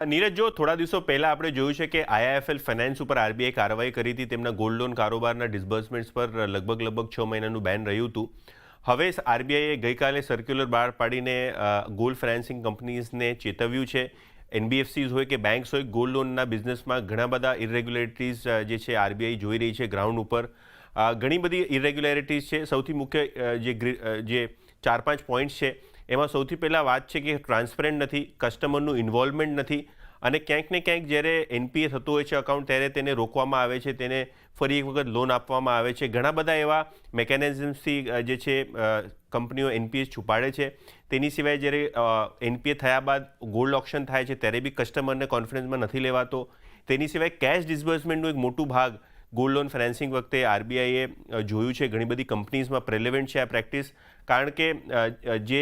નીરજ, જો થોડા દિવસો પહેલા આપણે જોયું છે કે આઈઆઈએફએલ ફાઇનાન્સ ઉપર આરબીઆઈ કાર્યવાહી કરી હતી. તેમના ગોલ્ડ લોન કારોબારના ડિસબર્સમેન્ટ્સ પર લગભગ 6 મહિનાનું બેન રહ્યું હતું. હવે આરબીઆઈએ ગઈકાલે સર્ક્યુલર બહાર પાડીને ગોલ્ડ ફાઇનાન્સિંગ કંપનીઝને ચેતવ્યું છે. એનબીએફસીઝ હોય કે બેંક્સ હોય, ગોલ્ડ લોનના બિઝનેસમાં ઘણા બધા ઇરેગ્યુલેટરીઝ જે છે આરબીઆઈ જોઈ રહી છે ગ્રાઉન્ડ ઉપર. ઘણી બધી ઇરેગ્યુલેરિટીઝ છે. સૌથી મુખ્ય જે 4-5 પોઈન્ટ્સ છે એમાં સૌથી પહેલાં વાત છે કે ટ્રાન્સપરન્ટ નથી, કસ્ટમરનું ઇન્વોલ્વમેન્ટ નથી, અને ક્યાંક ને ક્યાંક જ્યારે એનપીએ થતું હોય છે અકાઉન્ટ ત્યારે તેને રોકવામાં આવે છે, તેને ફરી એક વખત લોન આપવામાં આવે છે. ઘણા બધા એવા મેકેનિઝમ્સથી જે છે કંપનીઓ એનપીએ છુપાડે છે. તેની સિવાય જ્યારે એનપીએ થયા બાદ ગોલ્ડ ઓક્શન થાય છે ત્યારે બી કસ્ટમરને કોન્ફિડન્સમાં નથી લેવાતો. તેની સિવાય કેશ ડિસબર્સમેન્ટનું એક મોટું ભાગ ગોલ્ડ લોન ફાઇનાન્સિંગ વખતે આરબીઆઈએ જોયું છે. ઘણી બધી કંપનીઝમાં પ્રેલેવન્ટ છે આ પ્રેક્ટિસ, કારણ કે જે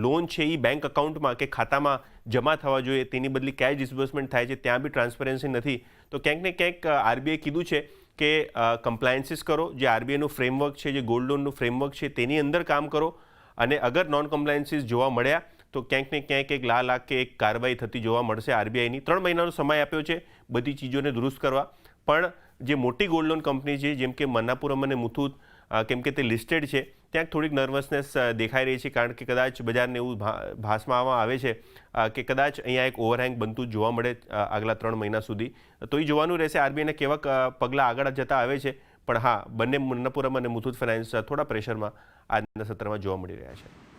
લોન છે એ બેંક અકાઉન્ટમાં કે ખાતામાં જમા થવા જોઈએ તેની બદલી કેશ ડિસબર્સમેન્ટ થાય છે, ત્યાં બી ટ્રાન્સપરન્સી નથી. તો ક્યાંક ને ક્યાંક આરબીઆઈ કીધું છે કે કમ્પ્લાયન્સીસ કરો, જે આરબીઆઈનું ફ્રેમવર્ક છે, જે ગોલ્ડ લોનનું ફ્રેમવર્ક છે તેની અંદર કામ કરો, અને અગર નોન કમ્પ્લાયન્સીસ જોવા મળ્યા તો ક્યાંક ને ક્યાંક એક લાલ આંખ કે એક કાર્યવાહી થતી જોવા મળશે. આરબીઆઈની 3 મહિનાનો સમય આપ્યો છે બધી ચીજોને દુરુસ્ત કરવા. પણ જે મોટી ગોલ્ડ લોન કંપની છે જેમ કે મન્નાપુરમ અને મુથુટ, કેમ કે તે લિસ્ટેડ છે, ત્યાં થોડીક નર્વસનેસ દેખાઈ રહી છે, કારણ કે કદાચ બજારને એવું ભાસમાં આવે છે કે કદાચ અહીંયા એક ઓવરહેંગ બનતું જ જોવા મળે આગલા 3 મહિના સુધી. તો એ જોવાનું રહેશે આરબીઆઈને કેવા પગલાં આગળ જતા આવે છે. પણ હા, બંને મન્નાપુરમ અને મુથુટ ફાઇનાન્સ થોડા પ્રેશરમાં આજના સત્રમાં જોવા મળી રહ્યા છે.